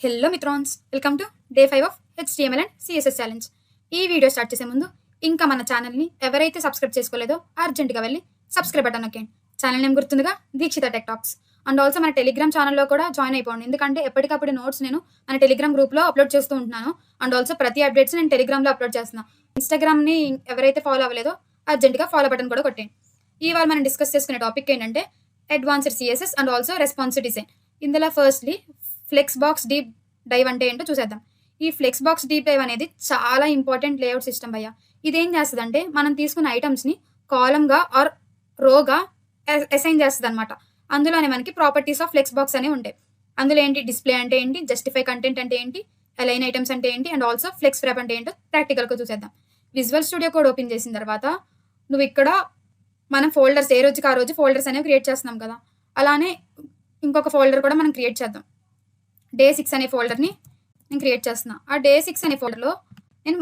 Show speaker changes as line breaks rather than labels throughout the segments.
Hello మిత్రాన్స్, welcome to day 5 of HTML and CSS challenge. ఈ video start చేసే ముందు ఇంకా మన ఛానల్ని ఎవరైతే సబ్స్క్రైబ్ చేసుకోలేదో అర్జెంట్గా వెళ్ళి సబ్స్క్రైబ్ బటన్ నొక్కండి. ఛానల్ నేమ్ గుర్తుందిగా, Deekshitha tech talks. And also మన టెలిగ్రామ్ ఛానల్లో కూడా జాయిన్ అయిపోండి, ఎందుకంటే ఎప్పటికప్పుడు నోట్స్ నేను మన టెలిగ్రామ్ గ్రూప్లో అప్లోడ్ చేస్తూ ఉంటున్నాను. అండ్ ఆల్సో ప్రతి అప్డేట్స్ నేను టెలిగ్రామ్లో అప్లోడ్ చేస్తున్నాను. ఇన్స్టాగ్రామ్ని ఎవరైతే ఫాలో అవ్వలేదో అర్జెంట్గా ఫాలో బటన్ కూడా కొట్టండి. ఇవాళ మనం డిస్కస్ చేసుకునే టాపిక్ ఏంటంటే advanced CSS and also responsive design. ఇందులో firstly flex box deep dive అంటే ఏంటో చూసేద్దాం. ఈ ఫ్లెక్స్ బాక్స్ డీప్ డైవ్ అనేది చాలా ఇంపార్టెంట్ లేఅవుట్ సిస్టమ్ భయ్య. ఇదేం చేస్తుందంటే మనం తీసుకున్న ఐటమ్స్ని కాలమ్గా ఆర్ రోగా అసైన్ చేస్తుంది అనమాట. అందులోనే మనకి ప్రాపర్టీస్ ఆఫ్ ఫ్లెక్స్ బాక్స్ అనేవి ఉంటాయి. అందులో ఏంటి, డిస్ప్లే అంటే ఏంటి, జస్టిఫై కంటెంట్ అంటే ఏంటి, అలైన్ ఐటమ్స్ అంటే ఏంటి, అండ్ ఆల్సో ఫ్లెక్స్ వ్రాప్ అంటే ఏంటో ప్రాక్టికల్గా చూసేద్దాం. విజువల్ స్టూడియో కోడ్ ఓపెన్ చేసిన తర్వాత నువ్వు ఇక్కడ మనం ఫోల్డర్స్ ఏ రోజుకి ఆ రోజు ఫోల్డర్స్ అనేవి క్రియేట్ చేస్తున్నాం కదా, అలానే ఇంకొక ఫోల్డర్ కూడా మనం క్రియేట్ చేద్దాం. డే 6 అనే ఫోల్డర్ని నేను క్రియేట్ చేస్తున్నా. ఆ డే 6 అనే ఫోల్డర్లో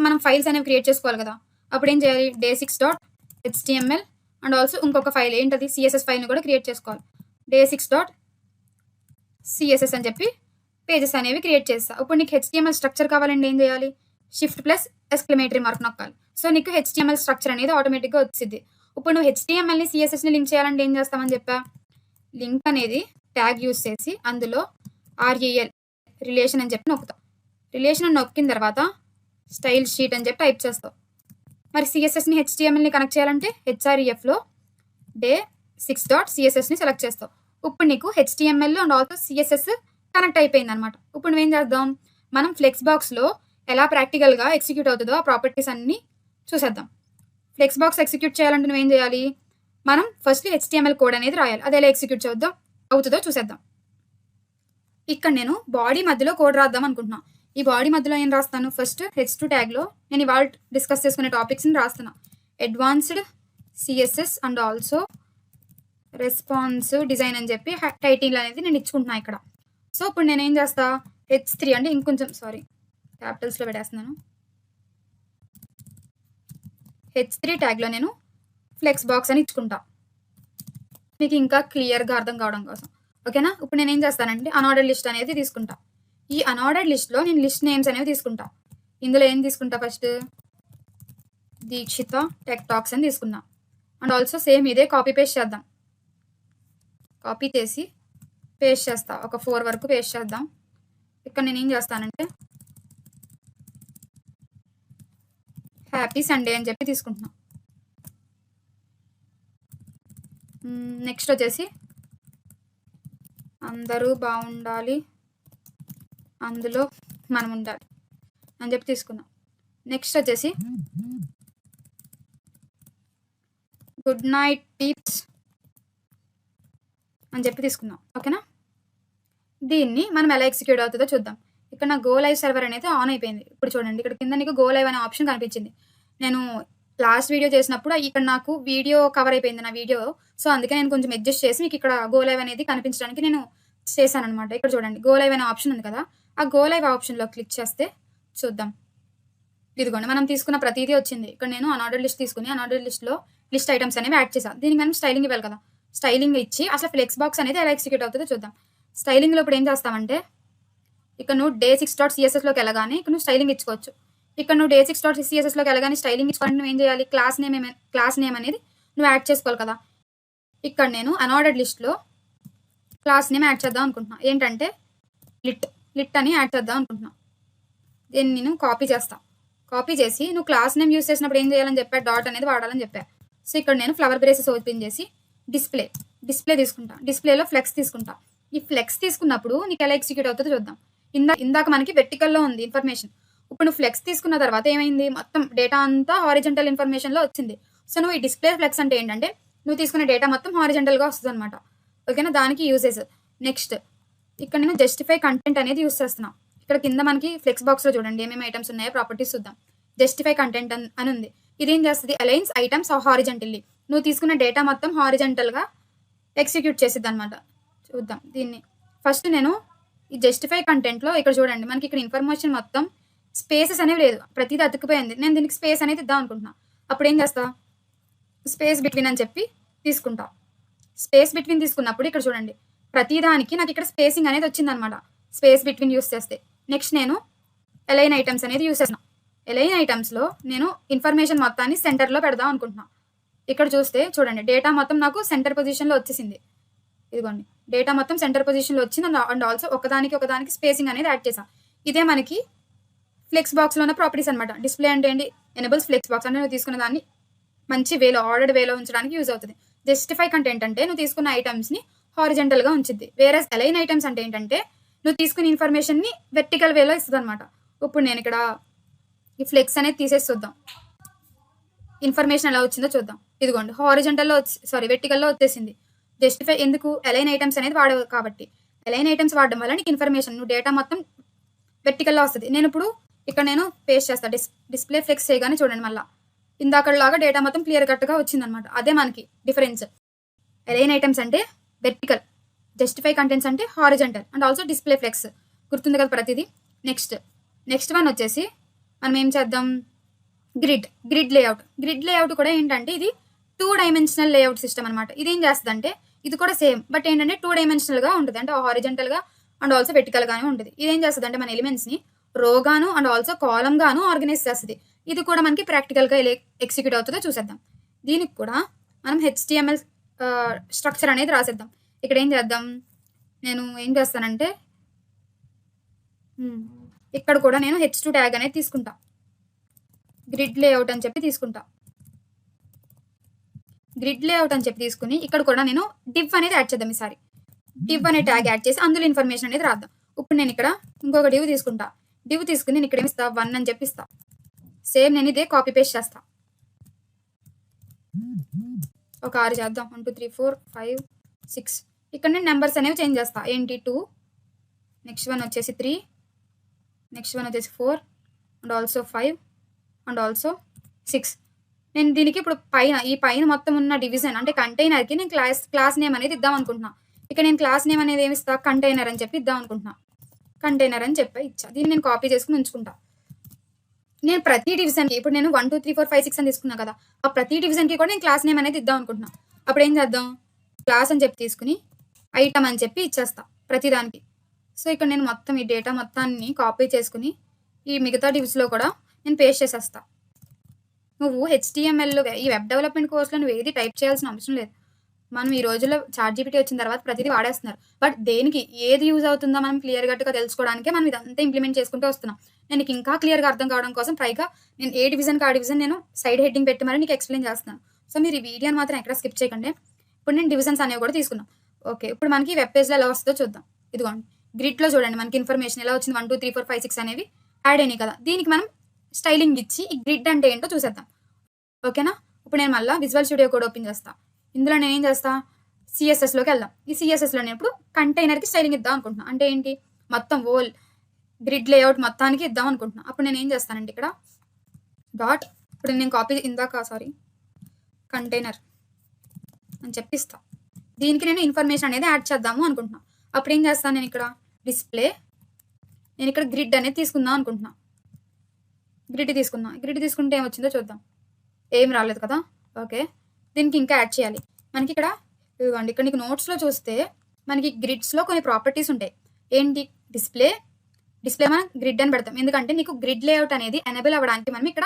మనం ఫైల్స్ అనేవి క్రియేట్ చేసుకోవాలి కదా. అప్పుడు ఏం చేయాలి, day6.html అండ్ ఆల్సో ఇంకొక ఫైల్ ఏంటది, CSS ఫైల్ని కూడా క్రియేట్ చేసుకోవాలి. day6.css అని చెప్పి పేజెస్ అనేవి క్రియేట్ చేస్తా. ఇప్పుడు నీకు HTML స్ట్రక్చర్ కావాలంటే ఏం చేయాలి, Shift+! నొక్కాలి. సో నీకు HTML స్ట్రక్చర్ అనేది ఆటోమేటిక్గా వచ్చింది. ఇప్పుడు నువ్వు HTMLని CSSని లింక్ చేయాలంటే ఏం చేస్తామని చెప్పా, లింక్ అనేది ట్యాగ్ యూస్ చేసి అందులో REL రిలేషన్ అని చెప్పి నొక్కుతావు. రిలేషన్ నొక్కిన తర్వాత స్టైల్ షీట్ అని చెప్పి టైప్ చేస్తావు. మరి CSSని HTMLని కనెక్ట్ చేయాలంటే hrefలో day6.cssని సెలెక్ట్ చేస్తావు. ఇప్పుడు నీకు HTML and also CSS connect అయిపోయింది అనమాట. ఇప్పుడు నువ్వేం చేద్దాం, మనం ఫ్లెక్స్ బాక్స్లో ఎలా ప్రాక్టికల్గా ఎగ్జిక్యూట్ అవుతుందో ఆ ప్రాపర్టీస్ అన్నీ చూసేద్దాం. ఫ్లెక్స్ బాక్స్ ఎగ్జిక్యూట్ చేయాలంటే నువ్వేం చేయాలి, మనం ఫస్ట్ HTML కోడ్ అనేది రాయాలి. అది ఎలా ఎగ్జిక్యూట్ అవుతుందో చూసేద్దాం. ఇక్కడ నేను బాడీ మధ్యలో కోడ్ రాద్దాం అనుకుంటున్నాను. ఈ బాడీ మధ్యలో ఏం రాస్తాను, ఫస్ట్ H2 ట్యాగ్లో నేను ఇవాళ డిస్కస్ చేసుకునే టాపిక్స్ని రాస్తున్నా. Advanced CSS and also responsive design అని చెప్పి టైటిల్ అనేది నేను ఇచ్చుకుంటున్నాను ఇక్కడ. సో ఇప్పుడు నేను ఏం చేస్తా, H3 అంటే ఇంకొంచెం క్యాపిటల్స్లో పెట్టేస్తున్నాను. H3 ట్యాగ్లో నేను ఫ్లెక్స్ బాక్స్ అని ఇచ్చుకుంటా, మీకు ఇంకా క్లియర్గా అర్థం కావడం కోసం. ఓకేనా. ఇప్పుడు నేను ఏం చేస్తానంటే అన్ఆర్డర్డ్ లిస్ట్ అనేది తీసుకుంటా. ఈ అన్ఆర్డర్డ్ లిస్ట్లో నేను లిస్ట్ నేమ్స్ అనేవి తీసుకుంటా. ఇందులో ఏం తీసుకుంటా, ఫస్ట్ దీక్షిత టెక్ టాక్స్ అని తీసుకున్నా. అండ్ ఆల్సో సేమ్ ఇదే కాపీ పేస్ట్ చేద్దాం. కాపీ చేసి పేస్ట్ చేస్తా, ఒక 4 వరకు పేస్ట్ చేద్దాం. ఇక్కడ నేను ఏం చేస్తానంటే హ్యాపీ సండే అని చెప్పి తీసుకుంటున్నా. నెక్స్ట్ వచ్చేసి అందరూ బాగుండాలి, అందులో మనం ఉండాలి అని చెప్పి తీసుకున్నాం. నెక్స్ట్ వచ్చేసి గుడ్ నైట్ టిప్స్ అని చెప్పి తీసుకున్నాం. ఓకేనా. దీన్ని మనం ఎలా ఎగ్జిక్యూట్ అవుతుందో చూద్దాం. ఇక్కడ నా గో లైవ్ సర్వర్ అనేది ఆన్ అయిపోయింది. ఇప్పుడు చూడండి, ఇక్కడ కింద నీకు గో లైవ్ అనే ఆప్షన్ కనిపించింది. నేను లాస్ట్ వీడియో చేసినప్పుడు ఇక్కడ నాకు వీడియో కవర్ అయిపోయింది నా వీడియో. సో అందుకే నేను కొంచెం అడ్జస్ట్ చేసి మీకు ఇక్కడ గో లైవ్ అనేది కనిపించడానికి నేను చేశాను అనమాట. ఇక్కడ చూడండి, గో లైవ్ అనే ఆప్షన్ ఉంది కదా, ఆ గో లైవ్ ఆప్షన్లో క్లిక్ చేస్తే చూద్దాం. ఇదిగోండి, మనం తీసుకున్న ప్రతిదీ వచ్చింది. ఇక్కడ నేను అన్ఆర్డర్డ్ లిస్ట్ తీసుకుని అన్ఆర్డర్డ్ లిస్ట్లో లిస్ట్ ఐటమ్స్ అనేవి యాడ్ చేశాను. దీనికి మనం స్టైలింగ్ ఇవ్వాలి కదా. స్టైలింగ్ ఇచ్చి అసలు ఫ్లెక్స్ బాక్స్ అనేది ఎలా ఎగ్జిక్యూట్ అవుతుందో చూద్దాం. స్టైలింగ్లో ఇప్పుడు ఏం చేస్తామంటే ఇక్కడ నువ్వు day6.cssలోకి వెళ్ళగానే ఇక్కడ నువ్వు స్టైలింగ్ ఇచ్చుకోవచ్చు. ఇక్కడ నువ్వు day6.cssలోకి వెళ్ళగానే స్టైలింగ్ ఇచ్చుకోవాలంటే నువ్వు ఏం చేయాలి, క్లాస్ నేమ్ అనేది నువ్వు యాడ్ చేసుకోవాలి కదా. ఇక్కడ నేను అన్ఆర్డర్డ్ లిస్ట్లో క్లాస్ నేమ్ యాడ్ చేద్దాం అనుకుంటున్నా. ఏంటంటే లిట్ అని యాడ్ చేద్దాం అనుకుంటున్నా. దీన్ని నేను కాపీ చేస్తాను. కాపీ చేసి నువ్వు క్లాస్ నేమ్ యూస్ చేసినప్పుడు ఏం చేయాలని చెప్పా, డాట్ అనేది వాడాలని చెప్పా. సో ఇక్కడ నేను ఫ్లవర్ బ్రేసెస్ ఓపెన్ చేసి డిస్ప్లే తీసుకుంటా. డిస్ప్లేలో ఫ్లెక్స్ తీసుకుంటా. ఈ ఫ్లెక్స్ తీసుకున్నప్పుడు నీకు ఎలా ఎగ్జిక్యూట్ అవుతుందో చూద్దాం. ఇందాక మనకి వెర్టికల్లో ఉంది ఇన్ఫర్మేషన్. ఇప్పుడు నువ్వు ఫ్లెక్స్ తీసుకున్న తర్వాత ఏమైంది, మొత్తం డేటా అంతా హారిజెంటల్ ఇన్ఫర్మేషన్లో వచ్చింది. సో నువ్వు ఈ డిస్ప్లే ఫ్లెక్స్ అంటే ఏంటంటే నువ్వు తీసుకున్న డేటా మొత్తం హారిజెంటల్గా వస్తుంది అనమాట. ఓకేనా. దానికి యూజెస్. నెక్స్ట్ ఇక్కడ నేను జస్టిఫై కంటెంట్ అనేది యూస్ చేస్తున్నా. ఇక్కడ కింద మనకి ఫ్లెక్స్ బాక్స్లో చూడండి ఏమేమి ఐటమ్స్ ఉన్నాయో ప్రాపర్టీస్ చూద్దాం. జస్టిఫై కంటెంట్ అని ఉంది. ఇదేం చేస్తుంది, అలైన్స్ ఐటమ్స్ హారిజెంటల్లీ. నువ్వు తీసుకున్న డేటా మొత్తం హారిజెంటల్గా ఎగ్జిక్యూట్ చేసిద్ది అనమాట. చూద్దాం దీన్ని. ఫస్ట్ నేను ఈ జస్టిఫై కంటెంట్లో ఇక్కడ చూడండి, మనకి ఇక్కడ ఇన్ఫర్మేషన్ మొత్తం స్పేసెస్ అనేవి లేదు, ప్రతిదీ అతుక్కుపోయింది. నేను దీనికి స్పేస్ అనేది ఇద్దాం అనుకుంటున్నా. అప్పుడు ఏం చేస్తా, స్పేస్ బిట్వీన్ అని చెప్పి తీసుకుంటా. స్పేస్ బిట్వీన్ తీసుకున్నప్పుడు ఇక్కడ చూడండి, ప్రతిదానికి నాకు ఇక్కడ స్పేసింగ్ అనేది వచ్చిందనమాట. స్పేస్ బిట్వీన్ యూస్ చేస్తే. నెక్స్ట్ నేను అలైన్ ఐటమ్స్ అనేది యూస్ చేస్తున్నాను. అలైన్ ఐటమ్స్లో నేను ఇన్ఫర్మేషన్ మొత్తాన్ని సెంటర్లో పెడదాం అనుకుంటున్నాను. ఇక్కడ చూస్తే చూడండి, డేటా మొత్తం నాకు సెంటర్ పొజిషన్లో వచ్చేసింది. ఇదిగోండి, డేటా మొత్తం సెంటర్ పొజిషన్లో వచ్చింది. అండ్ ఆల్సో ఒకదానికి స్పేసింగ్ అనేది యాడ్ చేసాం. ఇదే మనకి ఫ్లెక్స్ బాక్స్లో ఉన్న ప్రాపర్టీస్ అనమాట. డిస్ప్లే అంటే ఏంటి, ఎనేబుల్స్ ఫ్లెక్స్ బాక్స్ అంటే నువ్వు తీసుకున్న దాన్ని మంచి వేలో, ఆర్డర్డ్ వేలో ఉంచడానికి యూజ్ అవుతుంది. జస్టిఫై కంటెంట్ అంటే నువ్వు తీసుకున్న ఐటమ్స్ని హారిజెంటల్గా ఉంచుద్ది. వేరే అలైన్ ఐటమ్స్ అంటే ఏంటంటే నువ్వు తీసుకున్న ఇన్ఫర్మేషన్ని వెర్టికల్ వేలో ఇస్తుంది అనమాట. ఇప్పుడు నేను ఇక్కడ ఈ ఫ్లెక్స్ అనేది తీసేసి చూద్దాం, ఇన్ఫర్మేషన్ ఎలా వచ్చిందో చూద్దాం. ఇదిగోండి, వెర్టికల్లో వచ్చేసింది. జస్టిఫై ఎందుకు, అలైన్ ఐటమ్స్ అనేది వాడవు కాబట్టి. అలైన్ ఐటమ్స్ వాడడం వల్ల నీకు ఇన్ఫర్మేషన్, నువ్వు డేటా మొత్తం వెర్టికల్లో వస్తుంది. నేను ఇప్పుడు ఇక్కడ పేస్ట్ చేస్తాను. డిస్ప్లే ఫ్లెక్స్ చేయగానే చూడండి, మళ్ళీ ఇందాకలాగా డేటా మొత్తం క్లియర్ కట్గా వచ్చిందనమాట. అదే మనకి డిఫరెన్స్. అలైన్ ఐటమ్స్ అంటే వెర్టికల్, జస్టిఫై కంటెంట్స్ అంటే horizontal, and also display flex. గుర్తుంది కదా ప్రతిదీ. నెక్స్ట్ వన్ వచ్చేసి మనం ఏం చేద్దాం, గ్రిడ్ లేఅవుట్. గ్రిడ్ లేఅవుట్ కూడా ఏంటంటే ఇది 2 డైమెన్షనల్ లేఅవుట్ సిస్టమ్ అనమాట. ఇది ఏం చేస్తుంది అంటే ఇది కూడా సేమ్, బట్ ఏంటంటే 2 డైమెన్షనల్గా ఉంటుంది, అంటే హారిజెంటల్గా అండ్ ఆల్సో వెర్టికల్గానే ఉంటుంది. ఇది ఏం చేస్తుంది అంటే మన ఎలిమెంట్స్ని రోగాను అండ్ ఆల్సో కాలమ్ గాను ఆర్గనైజ్ చేస్తుంది. ఇది కూడా మనకి ప్రాక్టికల్గా ఎగ్జిక్యూట్ అవుతుందో చూసేద్దాం. దీనికి కూడా మనం HTML స్ట్రక్చర్ అనేది రాసేద్దాం. ఇక్కడ ఏం చేద్దాం, నేను ఏం చేస్తానంటే ఇక్కడ కూడా నేను H2 ట్యాగ్ అనేది తీసుకుంటా. గ్రిడ్ లేఅవుట్ అని చెప్పి తీసుకుంటా. గ్రిడ్ లేఅవుట్ అని చెప్పి తీసుకుని ఇక్కడ కూడా నేను డివ్ అనేది యాడ్ చేద్దాం. ఈసారి డివ్ అనే ట్యాగ్ యాడ్ చేసి అందులో ఇన్ఫర్మేషన్ అనేది రాద్దాం. ఇప్పుడు నేను ఇక్కడ ఇంకొక డివ్ తీసుకుంటా. డివ్ తీసుకుని నేను ఇక్కడ ఏమిస్తా, 1 అని చెప్పిస్తా. సేమ్ నేను ఇదే కాపీ పేస్ట్ చేస్తా. ఒక 6 చేద్దాం. 1 2 3 4 5 6. ఇక్కడ నేను నెంబర్స్ అనేవి చేంజ్ చేస్తా. ఏంటి 2, నెక్స్ట్ వన్ వచ్చేసి 3, నెక్స్ట్ వన్ వచ్చేసి 4, అండ్ ఆల్సో 5, అండ్ ఆల్సో 6. నేను దీనికి ఇప్పుడు ఈ పైన మొత్తం ఉన్న డివిజన్ అంటే కంటైనర్కి నేను క్లాస్ నేమ్ అనేది ఇద్దాం అనుకుంటున్నా. ఇక్కడ నేను క్లాస్ నేమ్ అనేది ఏమి ఇస్తా, కంటైనర్ అని చెప్పి ఇద్దాం అనుకుంటున్నా. కంటైనర్ అని చెప్పి ఇచ్చా. దీన్ని నేను కాపీ చేసుకుని ఉంచుకుంటా. నేను ప్రతి డివిజన్కి ఇప్పుడు నేను 1 2 3 4 5 6 అని తీసుకున్నా కదా, ఆ ప్రతి డివిజన్కి కూడా నేను క్లాస్ నేమ్ అనేది ఇద్దాం అనుకుంటున్నా. అప్పుడు ఏం చేద్దాం, క్లాస్ అని చెప్పి తీసుకుని ఐటమ్ అని చెప్పి ఇచ్చేస్తా ప్రతిదానికి. సో ఇక్కడ నేను మొత్తం ఈ డేటా మొత్తాన్ని కాపీ చేసుకుని ఈ మిగతా డివిజ్లో కూడా నేను పేస్ట్ చేసేస్తా. నువ్వు HTML ఈ వెబ్ డెవలప్మెంట్ కోర్సులో నువ్వు ఏది టైప్ చేయాల్సిన అవసరం లేదు. మనం ఈ రోజుల్లో ChatGPT వచ్చిన తర్వాత ప్రతిదీ వాడేస్తున్నారు. బట్ దేనికి ఏది యూజ్ అవుతుందో మనం క్లియర్ కట్గా తెలుసుకోవడానికే మనం ఇదంతా ఇంప్లిమెంట్ చేసుకుంటూ వస్తున్నాం. నేను నీకు ఇంకా క్లియర్గా అర్థం కావడం కోసం పైగా నేను ఏ డివిజన్కి ఆ డివిజన్ నేను సైడ్ హెడ్డింగ్ పెట్టి మరి నీకు ఎక్స్ప్లెయిన్ చేస్తున్నాను. సో మీరు ఈ వీడియోని మాత్రం ఎక్కడ స్కిప్ చేయకండి. ఇప్పుడు నేను డివిజన్స్ అనేవి కూడా తీసుకున్నాం. ఓకే, ఇప్పుడు మనకి వెబ్ పేజ్లో ఎలా వస్తుందో చూద్దాం. ఇదిగోండి, గ్రిడ్లో చూడండి మనకి ఇన్ఫర్మేషన్ ఎలా వచ్చింది. 1 2 3 4 5 6 అనేవి యాడ్ అయినాయి కదా. దీనికి మనం స్టైలింగ్ ఇచ్చి ఈ గ్రిడ్ అంటే ఏంటో చూసేద్దాం. ఓకేనా. ఇప్పుడు నేను మళ్ళీ విజువల్ స్టూడియో కోడ్ ఓపెన్ చేస్తా. ఇందులో నేను ఏం చేస్తా, CSSలోకి వెళ్దాం. ఈ CSSలో నేను ఇప్పుడు కంటైనర్కి స్టైలింగ్ ఇద్దాం అనుకుంటున్నా. అంటే ఏంటి, మొత్తం హోల్ గ్రిడ్ లేఅవుట్ మొత్తానికి ఇద్దాం అనుకుంటున్నా. అప్పుడు నేను ఏం చేస్తానంటే ఇక్కడ ఇప్పుడు నేను కంటైనర్ అని చెప్పిస్తా. దీనికి నేను ఇన్ఫర్మేషన్ అనేది యాడ్ చేద్దాము అనుకుంటున్నా. అప్పుడు ఏం చేస్తాను, నేను ఇక్కడ గ్రిడ్ అనేది తీసుకుందాం అనుకుంటున్నా. గ్రిడ్ తీసుకుంటే ఏం వచ్చిందో చూద్దాం. ఏం రాలేదు కదా. ఓకే, దీనికి ఇంకా యాడ్ చేయాలి. మనకి ఇక్కడ ఇదిగోండి, ఇక్కడ నీకు నోట్స్లో చూస్తే మనకి గ్రిడ్స్లో కొన్ని ప్రాపర్టీస్ ఉంటాయి. ఏంటి, డిస్ప్లే మనం గ్రిడ్ అని పెడతాం. ఎందుకంటే నీకు గ్రిడ్ లేఅవుట్ అనేది ఎనేబుల్ అవ్వడానికి మనం ఇక్కడ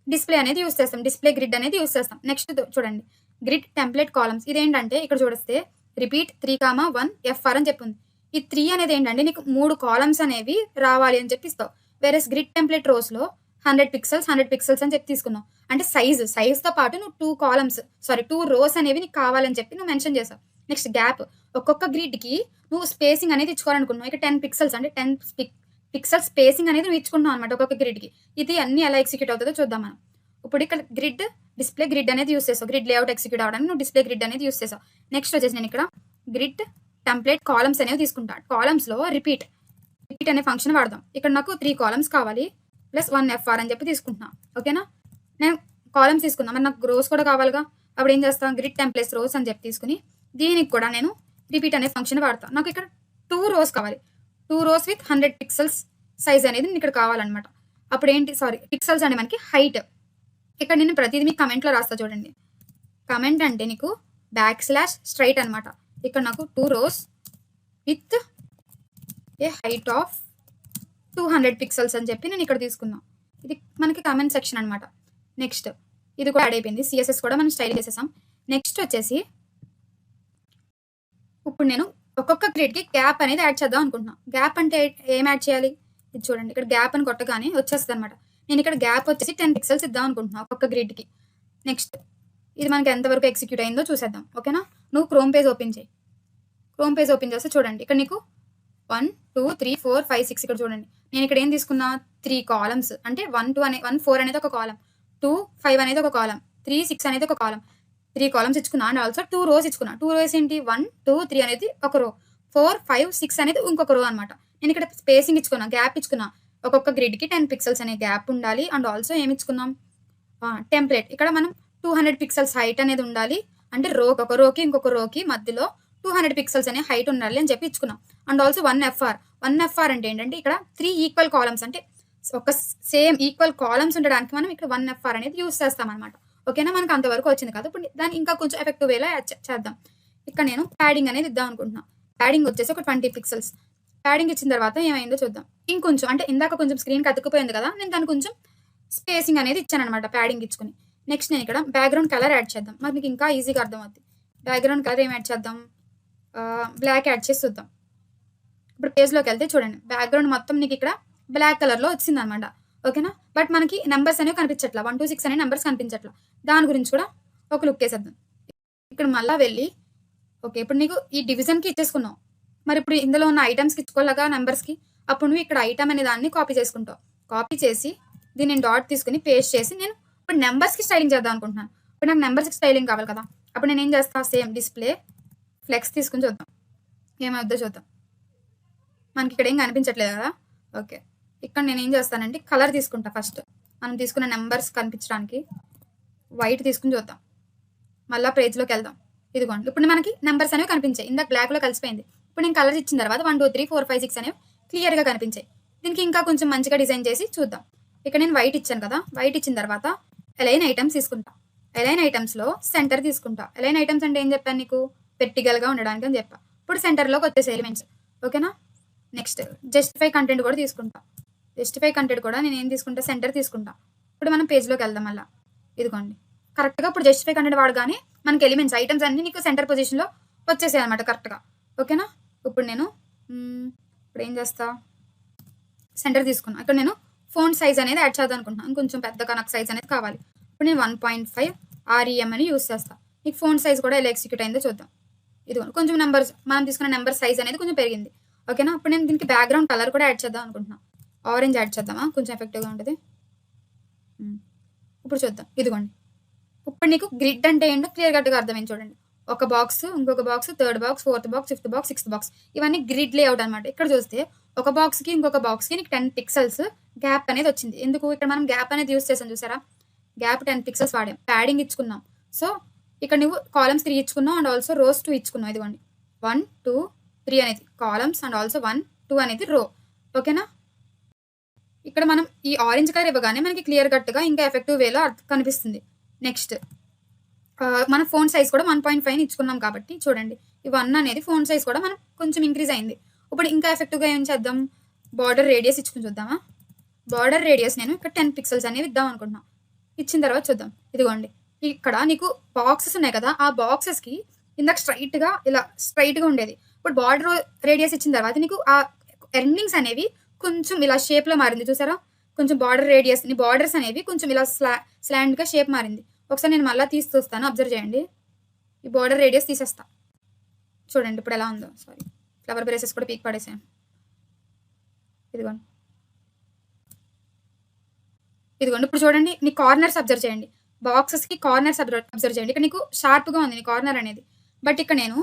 డిస్ప్లే అనేది యూస్ చేస్తాం. డిస్ప్లే గ్రిడ్ అనేది యూస్ చేస్తాం. నెక్స్ట్ చూడండి, గ్రిడ్ టెంప్లెట్ కాలమ్స్. ఇదేంటంటే ఇక్కడ చూస్తే రిపీట్ 3, 1 FR అని చెప్పింది. ఈ 3 అనేది ఏంటంటే నీకు 3 కాలమ్స్ అనేవి రావాలి అని చెప్పిస్తావు. వేరే గ్రిడ్ టెంప్లెట్ రోస్లో 100 పిక్సెల్స్ అని చెప్పి తీసుకున్నావు. అంటే సైజ్తో పాటు నువ్వు 2 రోస్ అనేవి నీకు కావాలని చెప్పి నువ్వు మెన్షన్ చేసావు. నెక్స్ట్ గ్యాప్, ఒక్కొక్క గ్రిడ్కి నువ్వు స్పేసింగ్ అనేది ఇచ్చుకోవాలనుకున్నావు. ఇక 10 పిక్సెల్స్ అంటే 10 పిక్సెల్ స్పేసింగ్ అనేది నువ్వు ఇచ్చుకున్నావు అనమాట ఒక్కొక్క గ్రిడ్కి. ఇది అన్ని ఎలా ఎగ్జిక్యూట్ అవుతుందో చూద్దాం మనం. ఇప్పుడు ఇక్కడ డిస్ప్లే గ్రిడ్ అనేది యూస్ చేసావు. గ్రిడ్ లేఅవుట్ ఎగ్జిక్యూట్ అవ్వడానికి నువ్వు డిస్ప్లే గ్రిడ్ అనేది యూస్ చేసావు. నెక్స్ట్ వచ్చేసి నేను ఇక్కడ గ్రిడ్ టెంప్లెట్ కాలమ్స్ అనేవి తీసుకుంటా. కాలమ్స్లో రిపీట్ అనే ఫంక్షన్ వాడదాం. ఇక్కడ నాకు 3 కాలమ్స్ కావాలి ప్లస్ 1 FR అని చెప్పి తీసుకుంటున్నా. ఓకేనా, నేను కాలమ్స్ తీసుకుందాం, మరి నాకు రోస్ కూడా కావాలిగా. అప్పుడు ఏం చేస్తాను, గ్రిడ్ టెంప్లెట్స్ రోస్ అని చెప్పి తీసుకుని దీనికి కూడా నేను రిపీట్ అనే ఫంక్షన్ వాడతాను. నాకు ఇక్కడ 2 రోస్ కావాలి. 2 రోస్ విత్ 100 పిక్సెల్స్ సైజ్ అనేది ఇక్కడ కావాలన్నమాట. అప్పుడు ఏంటి, పిక్సెల్స్ అంటే మనకి హైట్. ఇక్కడ నేను ప్రతిదీ మీకు కమెంట్లో రాస్తా చూడండి. కమెంట్ అంటే నీకు /straight అనమాట. ఇక్కడ నాకు 2 rows with a height of 200 pixels అని చెప్పి నేను ఇక్కడ తీసుకున్నా. ఇది మనకి కామెంట్ సెక్షన్ అనమాట. నెక్స్ట్ ఇది కూడా యాడ్ అయిపోయింది. సిఎస్ఎస్ కూడా మనం స్టైల్ చేసేసాం. నెక్స్ట్ వచ్చేసి ఇప్పుడు నేను ఒక్కొక్క గ్రిడ్‌కి గ్యాప్ అనేది యాడ్ చేద్దాం అనుకుంటున్నా. గ్యాప్ అంటే ఏం యాడ్ చేయాలి? ఇది చూడండి. ఇక్కడ గ్యాప్ అని కొట్టగానే వచ్చేస్తదనమాట. నేను ఇక్కడ గ్యాప్ వచ్చేసి 10 పిక్సెల్స్ ఇద్దాం అనుకుంటున్నా ఒక్కొక్క గ్రిడ్‌కి. నెక్స్ట్ ఇది మనకి ఎంతవరకు ఎగ్జిక్యూట్ అయిందో చూసేద్దాం. ఓకేనా? నువ్వు క్రోమ్ పేజ్ ఓపెన్ చేయి. క్రోమ్ పేజ్ ఓపెన్ చేస్తే చూడండి. ఇక్కడ నీకు 1, 2, 3, 4, 5, 6 ఇక్కడ చూడండి. నేను ఇక్కడ ఏం తీసుకున్నా 3 కాలమ్స్ అంటే 1, 2 అనే 1, 4 అనేది ఒక కాలమ్. 2, 5 అనేది ఒక కాలమ్. 3, 6 అనేది ఒక కాలమ్. 3 కాలమ్స్ ఇచ్చుకున్నా అండ్ ఆల్సో 2 రోస్ ఇచ్చుకున్నా. 2 రోస్ ఏంటి 1, 2, 3 అనేది ఒక రో. 4, 5, 6 అనేది ఇంకొక రో అనమాట. నేను ఇక్కడ స్పేసింగ్ ఇచ్చుకున్నా, గ్యాప్ ఇచ్చుకున్నా. ఒక్కొక్క గ్రిడ్‌కి 10 పిక్సెల్స్ అనే గ్యాప్ ఉండాలి. అండ్ ఆల్సో ఏమి ఇచ్చుకున్నాం టెంప్లేట్. ఇక్కడ మనం 200 పిక్సెల్స్ హైట్ అనేది ఉండాలి. అంటే ఒక రోకి ఇంకొక రోకి మధ్యలో 200 పిక్సెల్స్ అనే హైట్ ఉండాలి అని చెప్పి ఇచ్చుకున్నాం. And also 1 fr. 1 ఎఫ్ఆర్ అంటే ఏంటంటే ఇక్కడ 3 ఈక్వల్ కాలమ్స్ అంటే ఒక సేమ్ ఈక్వల్ కాలమ్స్ ఉండడానికి మనం ఇక్కడ 1 ఎఫ్ఆర్ అనేది యూస్ చేస్తాం అనమాట. ఓకేనా? మనకు అంతవరకు వచ్చింది కదా. ఇప్పుడు దాన్ని ఇంకా కొంచెం ఎఫెక్టివ్ వేలో చేద్దాం. ఇక్కడ నేను ప్యాడింగ్ అనేది ఇద్దాం అనుకుంటున్నా. ప్యాడింగ్ వచ్చేసి ఒక 20 పిక్సెల్స్. ప్యాడింగ్ ఇచ్చిన తర్వాత ఏమైందో చూద్దాం. ఇంకొంచెం అంటే ఇందాక కొంచెం స్క్రీన్‌కి అతుక్కుపోయింది కదా. నేను దాన్ని కొంచెం స్పేసింగ్ అనేది ఇచ్చాననమాట ప్యాడింగ్ ఇచ్చుకొని. నెక్స్ట్ నేను ఇక్కడ బ్యాక్‌గ్రౌండ్ కలర్ యాడ్ చేద్దాం. మరి మీకు ఇంకా ఈజీగా అర్థమవుద్ది. బ్యాక్‌గ్రౌండ్ కలర్ ఏం యాడ్ చేద్దాం? బ్లాక్ యాడ్ చేసి చూద్దాం. ఇప్పుడు పేజ్‌లోకి వెళ్తే చూడండి. బ్యాక్‌గ్రౌండ్ మొత్తం నీకు ఇక్కడ బ్లాక్ కలర్‌లో వచ్చిందనమాట. ఓకేనా? బట్ మనకి నంబర్స్ అనేవి కనిపించట్లా. 1, 2, 6 అనే నంబర్స్ కనిపించట్లా. దాని గురించి కూడా ఒక లుక్ వేసేద్దాం. ఇక్కడ మళ్ళా వెళ్ళి ఓకే. ఇప్పుడు నీకు ఈ డివిజన్‌కి ఇచ్చేసుకున్నావు. మరి ఇప్పుడు ఇందులో ఉన్న ఐటమ్స్‌కి ఇచ్చుకోవాలిగా నంబర్స్‌కి. అప్పుడు నువ్వు ఇక్కడ ఐటమ్ అనే దాన్ని కాపీ చేసుకుంటావు. కాపీ చేసి దీన్ని నేను డాట్ తీసుకొని పేస్ట్ చేసి నేను ఇప్పుడు నంబర్స్‌కి స్టైలింగ్ చేద్దాం అనుకుంటున్నాను. ఇప్పుడు నాకు నంబర్స్‌కి స్టైలింగ్ కావాలి కదా. అప్పుడు నేను ఏం చేస్తా సేమ్ డిస్ప్లే ఫ్లెక్స్ తీసుకొని చూద్దాం. ఏమవుద్దో చూద్దాం. మనకి ఇక్కడ ఏం కనిపించట్లేదు కదా. ఓకే. ఇక్కడ నేను ఏం చేస్తానంటే కలర్ తీసుకుంటా ఫస్ట్. మనం తీసుకున్న నంబర్స్ కనిపించడానికి వైట్ తీసుకొని చూద్దాం. మళ్ళా పేజ్‌లోకి వెళ్దాం. ఇదిగోండి. ఇప్పుడు మనకి నంబర్స్ అనేవి కనిపించాయి. ఇందాక బ్లాక్‌లో కలిసిపోయింది. ఇప్పుడు నేను కలర్ ఇచ్చిన తర్వాత 1, 2, 3, 4, 5, 6 అనేవి క్లియర్‌గా కనిపించాయి. దీనికి ఇంకా కొంచెం మంచిగా డిజైన్ చేసి చూద్దాం. ఇక్కడ నేను వైట్ ఇచ్చాను కదా. వైట్ ఇచ్చిన తర్వాత అలైన్ ఐటమ్స్ తీసుకుంటా. అలైన్ ఐటమ్స్‌లో సెంటర్ తీసుకుంటా. అలైన్ ఐటమ్స్ అంటే ఏం చెప్పాను నీకు? వెర్టికల్‌గా ఉండడానికి అని చెప్పా. ఇప్పుడు సెంటర్‌లోకి వచ్చేసాయి ఎలిమెంట్స్. ఓకేనా? నెక్స్ట్ జస్టిఫై కంటెంట్ కూడా తీసుకుంటా. జస్టిఫై కంటెంట్ కూడా నేను ఏం తీసుకుంటా సెంటర్ తీసుకుంటా. ఇప్పుడు మనం పేజ్‌లోకి వెళ్దాం మళ్ళా. ఇదిగోండి. కరెక్ట్‌గా ఇప్పుడు జస్టిఫై కంటెంట్ వాడగానే మనకి ఎలిమెంట్స్ ఐటమ్స్ అన్నీ నీకు సెంటర్ పొజిషన్‌లో వచ్చేసాయి అనమాట కరెక్ట్‌గా. ఓకేనా? ఇప్పుడు నేను ఇప్పుడు ఏం చేస్తా సెంటర్ తీసుకున్నా. ఇక్కడ నేను ఫోన్ సైజ్ అనేది యాడ్ చేద్దాం అనుకుంటున్నాను. ఇంకొంచెం పెద్దగా నాకు సైజ్ అనేది కావాలి. ఇప్పుడు నేను 1.5 REM అని యూస్ చేస్తా. నీకు ఫోన్ సైజ్ కూడా ఎలా ఎగ్జిక్యూట్ అయిందో చూద్దాం. ఇదిగోండి. కొంచెం నెంబర్స్ మనం తీసుకున్న నెంబర్ సైజ్ అనేది కొంచెం పెరిగింది. ఓకేనా? ఇప్పుడు నేను దీనికి బ్యాక్‌గ్రౌండ్ కలర్ కూడా యాడ్ చేద్దాం అనుకుంటున్నా. ఆరెంజ్ యాడ్ చేద్దామా? కొంచెం ఎఫెక్టివ్‌గా ఉంటుంది. ఇప్పుడు చూద్దాం. ఇదిగోండి. ఇప్పుడు నీకు గ్రిడ్ అంటే ఏంటో క్లియర్ కట్‌గా అర్థమైంది చూడండి. ఒక బాక్స్, ఇంకొక box, third box, fourth box, fifth box, sixth box ఇవన్నీ గ్రిడ్ లేఅవుట్ అనమాట. ఇక్కడ చూస్తే ఒక బాక్స్‌కి ఇంకొక బాక్స్‌కి నీకు 10 పిక్సెల్స్ గ్యాప్ అనేది వచ్చింది. ఎందుకు? ఇక్కడ మనం గ్యాప్ అనేది యూస్ చేసాం చూసారా? గ్యాప్ 10 పిక్సెల్స్ వాడాం. ప్యాడింగ్ ఇచ్చుకున్నాం. సో ఇక్కడ నువ్వు కాలమ్స్ 3 ఇచ్చుకున్నావు అండ్ ఆల్సో రోస్ 2 ఇచ్చుకున్నావు. ఇదిగోండి. 1, 2, 3 అనేది కాలమ్స్ అండ్ ఆల్సో 1, 2 అనేది రో. ఓకేనా? ఇక్కడ మనం ఈ ఆరెంజ్ కలర్ ఇవ్వగానే మనకి క్లియర్ కట్‌గా ఇంకా ఎఫెక్టివ్ వేలో కనిపిస్తుంది. నెక్స్ట్ మన ఫోన్ సైజ్ కూడా 1.5 ఇచ్చుకున్నాం కాబట్టి చూడండి. ఈ 1 అనేది ఫోన్ సైజ్ కూడా మనం కొంచెం ఇంక్రీజ్ అయింది. ఇప్పుడు ఇంకా ఎఫెక్టివ్‌గా ఏం చేద్దాం? బార్డర్ రేడియస్ ఇచ్చుకొని చూద్దామా? బార్డర్ రేడియస్ నేను ఇక్కడ 10 పిక్సెల్స్ అనేవి ఇద్దాం అనుకుంటున్నా. ఇచ్చిన తర్వాత చూద్దాం. ఇదిగోండి. ఇక్కడ నీకు బాక్సెస్ ఉన్నాయి కదా. ఆ బాక్సెస్‌కి ఇందాక ఇలా స్ట్రెయిట్‌గా ఉండేది. ఇప్పుడు బార్డర్ రేడియస్ ఇచ్చిన తర్వాత నీకు ఆ ఎండింగ్స్ అనేవి కొంచెం ఇలా షేప్‌లో మారింది చూసారా? కొంచెం బార్డర్ రేడియస్ బార్డర్స్ అనేవి కొంచెం ఇలా స్లాంట్‌గా షేప్ మారింది. ఒకసారి నేను మళ్ళా తీసి చూస్తాను. అబ్జర్వ్ చేయండి. ఈ బార్డర్ రేడియస్ తీసేస్తా. చూడండి ఇప్పుడు ఎలా ఉందో. సారీ. ఫ్లవర్ బ్రేసెస్ కూడా పీక్ పడేసాను. ఇదిగోండి. ఇదిగోండి. ఇప్పుడు చూడండి నీ కార్నర్స్ అబ్జర్వ్ చేయండి. బాక్సెస్‌కి కార్నర్స్ అబ్జర్వ్ చేయండి. ఇక్కడ నీకు షార్ప్‌గా ఉంది నీ కార్నర్ అనేది. బట్ ఇక్కడ నేను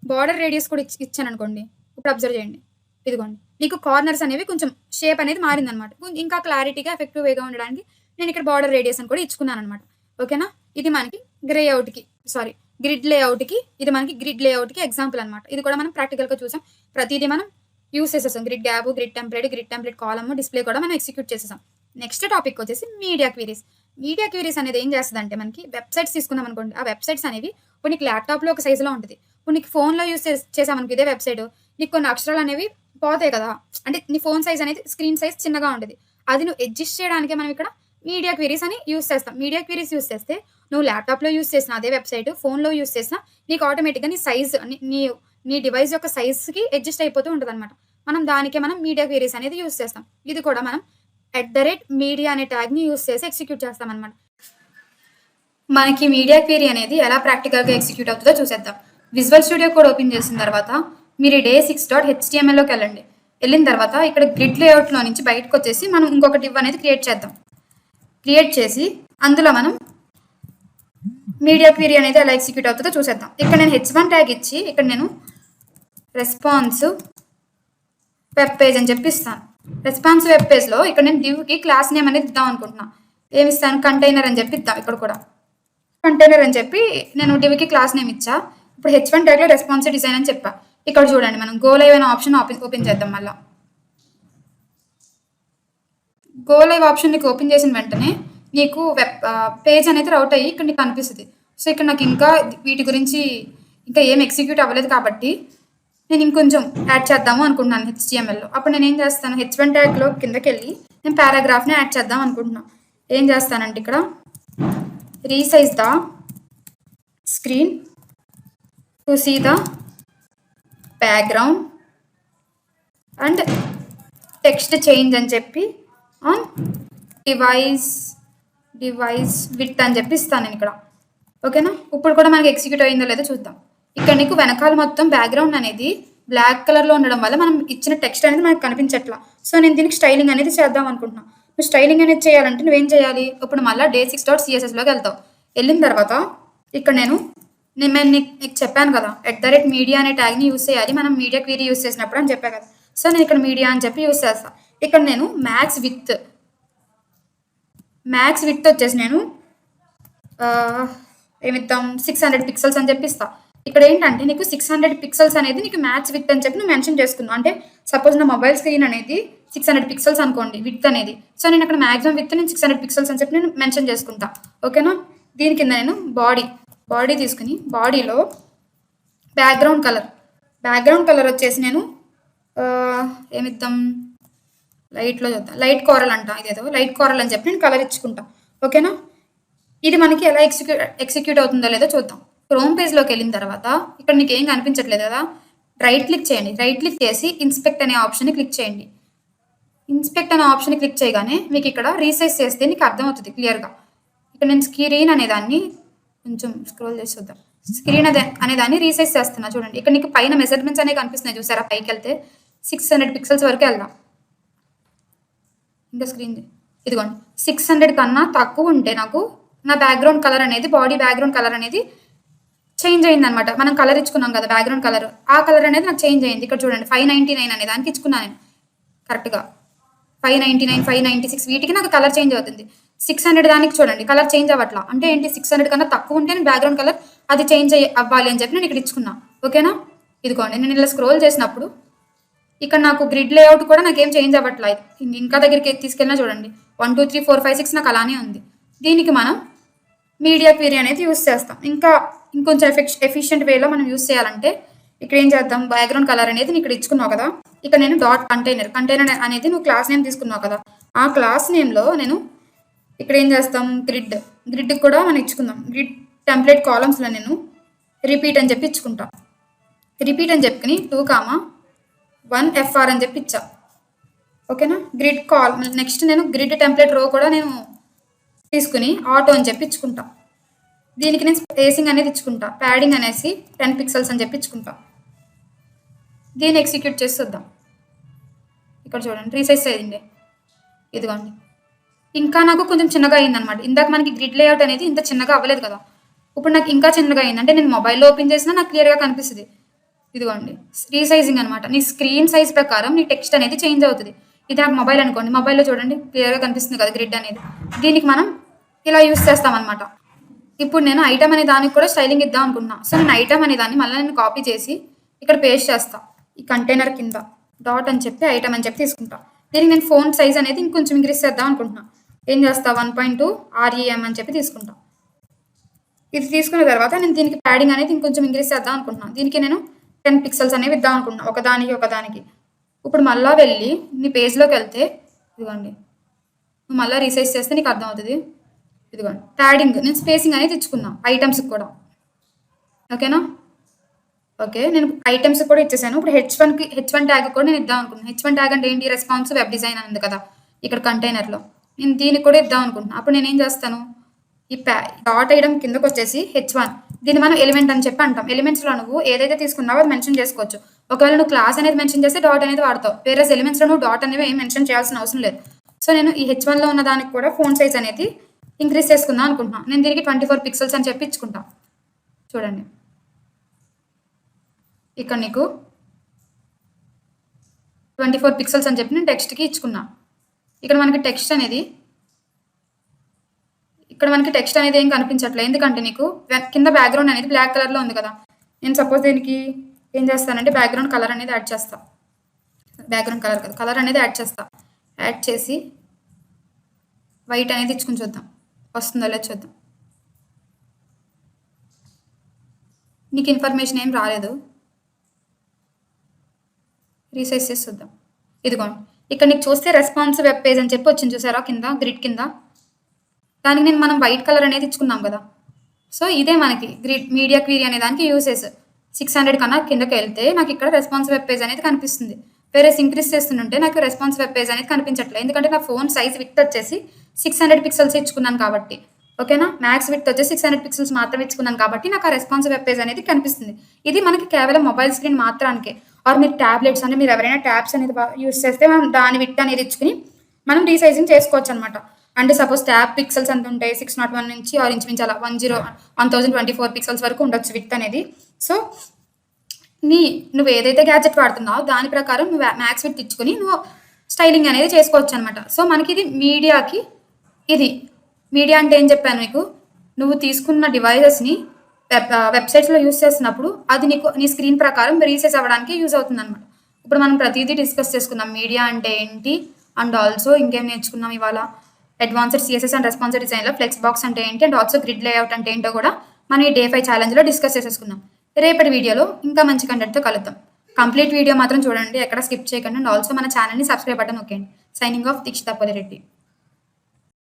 బార్డర్ రేడియస్ కూడా ఇచ్చాననుకోండి. ఇప్పుడు అబ్జర్వ్ చేయండి. ఇదిగోండి. నీకు కార్నర్స్ అనేవి కొంచెం షేప్ అనేది మారిందనమాట. ఇంకా క్లారిటీగా ఎఫెక్టివ్ వేగా ఉండడానికి నేను ఇక్కడ బార్డర్ రేడియస్ అని కూడా ఇచ్చుకున్నాననమాట. ఓకేనా? ఇది మనకి గ్రిడ్ లేఅవుట్‌కి ఇది మనకి గ్రిడ్ లేఅవుట్‌కి ఎగ్జాంపుల్ అనమాట. ఇది కూడా మనం ప్రాక్టికల్‌గా చూసాం. ప్రతిదీ మనం యూస్ చేసేసాం. Grid gap, grid template column, display కూడా మనం ఎగ్జిక్యూట్ చేసేసాం. నెక్స్ట్ టాపిక్ వచ్చేసి మీడియా క్వీరీస్. మీడియా క్వీరీస్ అనేది ఏం చేస్తదంటే మనకి వెబ్‌సైట్స్ తీసుకున్నాం అనుకోండి. ఆ వెబ్‌సైట్స్ అనేవి ఇప్పుడు నీకు ల్యాప్‌టాప్‌లో ఒక సైజులో ఉంటది. ఇప్పుడు నీకు ఫోన్‌లో యూస్ చేసామనుకో ఇదే వెబ్‌సైట్ నీకు కొన్ని అక్షరాలు అనేవి పోతాయి కదా! అంటే నీ ఫోన్ సైజ్ అనేది స్క్రీన్ సైజ్ చిన్నగా ఉంటది. అది నువ్వు అడ్జస్ట్ చేయడానికే మనం ఇక్కడ మీడియా క్వెరీస్ అని యూజ్ చేస్తాం. మీడియా క్వెరీస్ యూజ్ చేస్తే నువ్వు ల్యాప్‌టాప్‌లో యూజ్ చేసిన అదే వెబ్‌సైట్ ఫోన్‌లో యూజ్ చేసినా నీకు ఆటోమేటిక్‌గా నీ సైజ్ నీ డివైస్ యొక్క సైజ్‌కి అడ్జస్ట్ అయిపోతూ ఉంటదనమాట. మనం మీడియా క్వెరీస్ అనేది యూజ్ చేస్తాం. ఇది కూడా మనం @మీడియా అనే ట్యాగ్‌ని యూజ్ చేసి ఎగ్జిక్యూట్ చేస్తామనమాట. మనకి మీడియా క్వెరీ అనేది ఎలా ప్రాక్టికల్‌గా ఎగ్జిక్యూట్ అవుతదో చూసేద్దాం. విజువల్ స్టూడియో కోడ్ ఓపెన్ చేసిన తర్వాత మీరు ఈ day6.htmlలోకెళ్ళండి. ఎళ్ళిన తర్వాత ఇక్కడ గ్రిడ్ లేఅవుట్‌లో నుంచి బయటకొచ్చేసి మనం ఇంకొక డివ్ అనేది క్రియేట్ చేద్దాం. క్రియేట్ చేసి అందులో మనం మీడియా క్వెరీ అనేది ఎలా ఎగ్జిక్యూట్ అవుతదో చూసేద్దాం. ఇక్కడ నేను h1 ట్యాగ్ ఇచ్చి ఇక్కడ నేను రెస్పాన్స్ వెబ్ పేజ్ అని చెప్పి ఇస్తాను. రెస్పాన్స్ వెబ్ పేజ్‌లో ఇక్కడ నేను డివ్‌కి క్లాస్ నేమ్ అనేది ఇద్దాం అనుకుంటున్నా. ఏమిస్తాను కంటైనర్ అని చెప్పి ఇద్దాం ఇక్కడ కూడా. కంటైనర్ అని చెప్పి నేను డివ్‌కి క్లాస్ నేమ్ ఇచ్చా. ఇప్పుడు h1 ట్యాగ్‌లో రెస్పాన్సివ్ డిజైన్ అని చెప్పా. ఇక్కడ చూడండి మనం గో లైవ్ అనే ఆప్షన్ ఓపెన్ చేద్దాం మళ్ళా. గో లైవ్ ఆప్షన్ నీకు ఓపెన్ చేసిన వెంటనే నీకు పేజ్ అనేది రౌట్ అయ్యి ఇక్కడ నీకు కనిపిస్తది. సో ఇక్కడ నాకు ఇంకా వీటి గురించి ఇంకా ఏం ఎగ్జిక్యూట్ అవ్వలేదు కాబట్టి నేను ఇంకొంచెం యాడ్ చేద్దాము అనుకుంటున్నాను HTMLలో. అప్పుడు నేనేం చేస్తాను h1 ట్యాగ్‌లో కిందకెళ్ళి నేను పారాగ్రాఫ్‌ని యాడ్ చేద్దాం అనుకుంటున్నా. ఏం చేస్తానంటే ఇక్కడ resize the screen to see the background and text change అని చెప్పి ఆన్ డివైస్ విడ్త్ అని చెప్పి ఇస్తాను నేను ఇక్కడ. ఓకేనా? ఇప్పుడు కూడా మనకి ఎగ్జిక్యూట్ అయిందో లేదో చూద్దాం. ఇక్కడ నీకు వెనకాల మొత్తం బ్యాక్‌గ్రౌండ్ అనేది బ్లాక్ కలర్‌లో ఉండడం వల్ల మనం ఇచ్చిన టెక్స్ట్ అనేది మనకు కనిపించట్లా. సో నేను దీనికి స్టైలింగ్ అనేది చేద్దాం అనుకుంటున్నా. నువ్వు స్టైలింగ్ అనేది చేయాలంటే నువ్వేం చేయాలి? ఇప్పుడు మళ్ళా day6.cssలోకి వెళ్తావు. వెళ్ళిన తర్వాత ఇక్కడ నేను నీకు చెప్పాను కదా @మీడియా అనే ట్యాగ్‌ని యూజ్ చేయాలి మనం మీడియా క్వెరీ యూజ్ చేసినప్పుడు అని చెప్పా కదా. సో నేను ఇక్కడ మీడియా అని చెప్పి యూజ్ చేస్తా. ఇక్కడ నేను మ్యాక్స్ విడ్త్ వచ్చేసి నేను ఏమిద్దాం 600 పిక్సెల్స్ అని చెప్పి ఇస్తా. ఇక్కడ ఏంటంటే నీకు 600 పిక్సెల్స్ అనేది నీకు మ్యాక్స్ విడ్త్ అని చెప్పి నువ్వు మెన్షన్ చేసుకున్నావు. అంటే సపోజ్ నా మొబైల్ స్క్రీన్ అనేది 600 పిక్సెల్స్ అనుకోండి విడ్త్ అనేది. సో నేను అక్కడ మాక్సిమం విడ్త్ నేను 600 పిక్సెల్స్ అని చెప్పి నేను మెన్షన్ చేసుకుంటా. ఓకేనా? దీని కింద నేను బాడీ తీసుకుని బాడీలో బ్యాక్‌గ్రౌండ్ కలర్ వచ్చేసి నేను ఏమిద్దాం లైట్లో చూద్దాం. లైట్ కోరల్ అంట ఇదేదో లైట్ కోరల్ అని చెప్పి నేను కలర్ ఇచ్చుకుంటా. ఓకేనా? ఇది మనకి ఎలా ఎగ్జిక్యూట్ అవుతుందో లేదో చూద్దాం. క్రోమ్ పేజ్‌లోకి వెళ్ళిన తర్వాత ఇక్కడ మీకు ఏం కనిపించట్లేదు కదా! రైట్ క్లిక్ చేయండి. రైట్ క్లిక్ చేసి ఇన్స్పెక్ట్ అనే ఆప్షన్‌ని క్లిక్ చేయండి. ఇన్స్పెక్ట్ అనే ఆప్షన్‌ని క్లిక్ చేయగానే మీకు ఇక్కడ రీసైజ్ చేస్తే నీకు అర్థమవుతుంది క్లియర్‌గా. ఇక్కడ నేను స్క్రీన్ అనేదాన్ని కొంచెం స్క్రోల్ చేసి చూద్దాం. స్క్రీన్ అనేదాన్ని రీసైజ్ చేస్తున్నా చూడండి. ఇక్కడ నీకు పైన మెజర్మెంట్స్ అనేవి కనిపిస్తున్నాయి చూసారా పైకెళ్తే 600 పిక్సెల్స్ వరకు వెళ్దాం. ఇంకా స్క్రీన్ ఇదిగోండి 600 కన్నా తక్కువ ఉంటే నాకు నా బ్యాక్‌గ్రౌండ్ కలర్ అనేది బాడీ బ్యాక్‌గ్రౌండ్ కలర్ అనేది చేంజ్ అయిందనమాట. మనం కలర్ ఇచ్చుకున్నాం కదా బ్యాక్‌గ్రౌండ్ కలర్. ఆ కలర్ అనేది నాకు చేంజ్ అయింది. ఇక్కడ చూడండి 599 అనే దానికి ఇచ్చుకున్నా నేను కరెక్ట్‌గా. 599, 596 వీటికి నాకు కలర్ చేంజ్ అవుతుంది. 600 దానికి చూడండి కలర్ చేంజ్ అవ్వట్లా. అంటే ఏంటి 600 కన్నా తక్కువ ఉంటే బ్యాక్‌గ్రౌండ్ కలర్ అది చేంజ్ అవ్వాలి అని చెప్పి నేను ఇక్కడ ఇచ్చుకున్నా. ఓకేనా? ఇదిగోండి నేను ఇలా స్క్రోల్ చేసినప్పుడు ఇక్కడ నాకు గ్రిడ్ లేఅవుట్ కూడా నాకేం చేంజ్ అవ్వట్లా. ఇంకా దగ్గరికి తీసుకెళ్ళినా చూడండి 1, 2, 3, 4, 5, 6 నాకు అలానే ఉంది. దీనికి మనం మీడియా క్వెరీ అనేది యూజ్ చేస్తాం. ఇంకొంచెం ఎఫిషియెంట్ వేలో మనం యూజ్ చేయాలంటే ఇక్కడ ఏం చేద్దాం బ్యాక్‌గ్రౌండ్ కలర్ అనేది ఇక్కడ ఇచ్చుకున్నావు కదా. ఇక్కడ నేను కంటైనర్ అనేది నువ్వు క్లాస్ నేమ్ తీసుకున్నావు కదా. ఆ క్లాస్ నేమ్‌లో నేను ఇక్కడ ఏం చేస్తాం గ్రిడ్ కూడా మనం ఇచ్చుకుందాం. గ్రిడ్ టెంప్లేట్ కాలమ్స్‌లో నేను రిపీట్ అని చెప్పి ఇచ్చుకుంటా. రిపీట్ అని చెప్పుకుని 2, 1 FR అని చెప్పి ఇచ్చా. ఓకేనా? గ్రిడ్ నెక్స్ట్ నేను గ్రిడ్ టెంప్లేట్ రో కూడా నేను తీసుకుని ఆటో అని చెప్పి ఇచ్చుకుంటా. దీనికి నేను స్పేసింగ్ అనేది ఇచ్చుకుంటా. ప్యాడింగ్ అనేసి 10 పిక్సెల్స్ అని చెప్పి ఇచ్చుకుంటా. దీన్ని ఎగ్జిక్యూట్ చేసి చూద్దాం. ఇక్కడ చూడండి రీసైజ్ అయ్యింది. ఇదిగోండి ఇంకా నాకు కొంచెం చిన్నగా అయిందనమాట. ఇందాక మనకి గ్రిడ్ లేఅవుట్ అనేది ఇంత చిన్నగా అవ్వలేదు కదా. ఇప్పుడు నాకు ఇంకా చిన్నగా అయింది. అంటే నేను మొబైల్లో ఓపెన్ చేసినా నాకు క్లియర్‌గా కనిపిస్తుంది. ఇదిగోండి రీసైజింగ్ అనమాట. నీ స్క్రీన్ సైజ్ ప్రకారం నీ టెక్స్ట్ అనేది చేంజ్ అవుతుంది. ఇది నాకు మొబైల్ అనుకోండి. మొబైల్లో చూడండి క్లియర్‌గా కనిపిస్తుంది కదా గ్రిడ్ అనేది. దీనికి మనం ఇలా యూజ్ చేస్తామన్నమాట. ఇప్పుడు నేను ఐటమ్ అనే దానికి కూడా స్టైలింగ్ ఇద్దాం అనుకున్నా. సో నేను ఐటమ్ అనే దాన్ని మళ్ళీ నేను కాపీ చేసి ఇక్కడ పేస్ట్ చేస్తా. ఈ కంటైనర్ కింద డాట్ అని చెప్పి ఐటమ్ అని చెప్పి తీసుకుంటా. దీనికి నేను ఫోన్ సైజ్ అనేది ఇంకొంచెం ఇంక్రీజ్ చేద్దాం అనుకుంటున్నా. ఏం చేస్తా 1.2 REM అని చెప్పి తీసుకుంటా. ఇది తీసుకున్న తర్వాత నేను దీనికి ప్యాడింగ్ అనేది ఇంకొంచెం ఇంక్రీజ్ చేద్దాం అనుకుంటున్నాను. దీనికి నేను 10 పిక్సెల్స్ అనేవి ఇద్దాం అనుకుంటున్నా ఒకదానికి. ఇప్పుడు మళ్ళా వెళ్ళి నీ పేజ్‌లోకెళ్తే ఇదిగోండి. నువ్వు మళ్ళా రీసైజ్ చేస్తే నీకు అర్థమవుతది. ఇదిగోండి. ప్యాడింగ్ నేను స్పేసింగ్ అనేది ఇచ్చుకున్నా ఐటెమ్స్‌కి కూడా. ఓకేనా? ఓకే. నేను ఐటెమ్స్‌కి కూడా ఇచ్చేసాను. ఇప్పుడు హెచ్1 ట్యాగ్ కూడా నేను ఇద్దాం అనుకుంటున్నా. హెచ్1 ట్యాగ్ అంటే ఏంటి? రెస్పాన్స్ వెబ్ డిజైన్ అని ఉంది కదా! ఇక్కడ కంటైనర్‌లో. నేను దీనికి కూడా ఇద్దాం అనుకుంటున్నా. అప్పుడు నేనేం చేస్తాను? ఈ డాట్ ఎయడం కిందకొచ్చేసి హెచ్1 దీన్ని మనం ఎలిమెంట్ అని చెప్పి అంటాం. ఎలిమెంట్స్‌లో నువ్వు ఏదైతే తీసుకున్నావో అది మెన్షన్ చేసుకోవచ్చు. ఒకవేళ నువ్వు క్లాస్ అనేది మెన్షన్ చేస్తే డాట్ అనేది వాడతావు. వేరేస్ ఎలిమెంట్స్‌లో నువ్వు డాట్ అనేవి ఏం మెన్షన్ చేయాల్సిన అవసరం లేదు. సో, నేను ఈ హెచ్1లో ఉన్న దానికి కూడా ఫాంట్ సైజ్ అనేది ఇంక్రీజ్ చేసుకుందాం అనుకుంటున్నా. నేను దీనికి 24 పిక్సెల్స్ అని చెప్పి ఇచ్చుకుంటా. చూడండి. ఇక్కడ నీకు 24 పిక్సెల్స్ అని చెప్పి నేను టెక్స్ట్‌కి ఇచ్చుకున్నా. ఇక్కడ మనకి టెక్స్ట్ అనేది ఏం కనిపించట్లే. ఎందుకంటే నీకు కింద బ్యాక్‌గ్రౌండ్ అనేది బ్లాక్ కలర్‌లో ఉంది కదా! నేను సపోజ్ దీనికి ఏం చేస్తానంటే బ్యాక్‌గ్రౌండ్ కలర్ అనేది యాడ్ చేస్తా. బ్యాక్‌గ్రౌండ్ కలర్ కాదు. కలర్ అనేది యాడ్ చేస్తా. యాడ్ చేసి వైట్ అనేది ఇచ్చుకొని చూద్దాం. వస్తుందో లేదో చూద్దాం. నీకు ఇన్ఫర్మేషన్ ఏం రాలేదు. రీసైజ్ చేసి చూద్దాం. ఇదిగోండి. ఇక్కడ నీకు చూస్తే రెస్పాన్స్ వెబ్ పేజ్ అని చెప్పి వచ్చింది చూసారా కింద గ్రిడ్ కింద. దానికి మనం వైట్ కలర్ అనేది ఇచ్చుకున్నాం కదా! సో, ఇదే మనకి మీడియా క్వెరీ అనే దానికి యూసేజ్. 600 కన్నా కిందకెళ్తే నాకు ఇక్కడ రెస్పాన్స్ వెబ్ పేజ్ అనేది కనిపిస్తుంది. వేరేస్ ఇంక్రీజ్ చేస్తుంటే నాకు రెస్పాన్స్ వెబ్ పేజ్ అనేది కనిపించట్లేదు. ఎందుకంటే నా ఫోన్ సైజ్ విడ్త్ వచ్చేసి 600 పిక్సెల్స్ ఇచ్చుకున్నాను కాబట్టి. ఓకేనా? మ్యాక్స్ విడ్త్ వచ్చేసి 600 పిక్సెల్స్ మాత్రమే ఇచ్చుకున్నాను కాబట్టి నాకు ఆ రెస్పాన్స్ వెబ్ పేజ్ అనేది కనిపిస్తుంది. ఇది మనకి కేవలం మొబైల్ స్క్రీన్ మాత్రానికే. ఆర్ మీరు టాబ్లెట్స్ అంటే మీరు ఎవరైనా ట్యాబ్స్ అనేది యూజ్ చేస్తే మనం దాని విడ్త్ అనేది ఇచ్చుకొని మనం రీసైజింగ్ చేసుకోవచ్చనమాట. అంటే సపోజ్ ట్యాబ్ పిక్సెల్స్ ఎంత ఉంటాయి 601 నుంచి ఆర్ ఇంచుమించు అలా 1024 పిక్సెల్స్ వరకు ఉండొచ్చు విడ్త్ అనేది. సో, నువ్వు ఏదైతే గ్యాడ్జెట్ వాడుతున్నావో దాని ప్రకారం నువ్వు మ్యాక్స్ విడ్త్ ఇచ్చుకొని నువ్వు స్టైలింగ్ అనేది చేసుకోవచ్చనమాట. సో, మనకి ఇది మీడియా అంటే ఏం చెప్పాను మీకు? నువ్వు తీసుకున్న డివైజెస్‌ని వెబ్‌సైట్స్‌లో యూజ్ చేస్తున్నప్పుడు అది నీ స్క్రీన్ ప్రకారం రీసైజ్ అవ్వడానికి యూజ్ అవుతుందనమాట. ఇప్పుడు మనం ప్రతీదీ డిస్కస్ చేసుకుందాం. మీడియా అంటే ఏంటి? అండ్ ఆల్సో ఇంకేం నేర్చుకున్నాం ఇవాళ? అడ్వాన్స్డ్ సీఎస్ఎస్ అండ్ రెస్పాన్సివ్ డిజైన్‌లో ఫ్లెక్స్ బాక్స్ అంటే ఏంటి? అండ్ ఆల్సో గ్రిడ్ లేఅవుట్ అంటే ఏంటో కూడా మనం ఈ డే 5 ఛాలెంజ్‌లో డిస్కస్ చేసేసుకుందాం. రేపటి వీడియోలో ఇంకా మంచి కంటెంట్‌తో కలుద్దాం. కంప్లీట్ వీడియో మాత్రం చూడండి. ఎక్కడ స్కిప్ చేయకండి. అండ్ ఆల్సో మన ఛానెల్‌ని సబ్స్క్రైబ్ బటన్ నొక్కండి. Signing off Deekshitha Polireddy.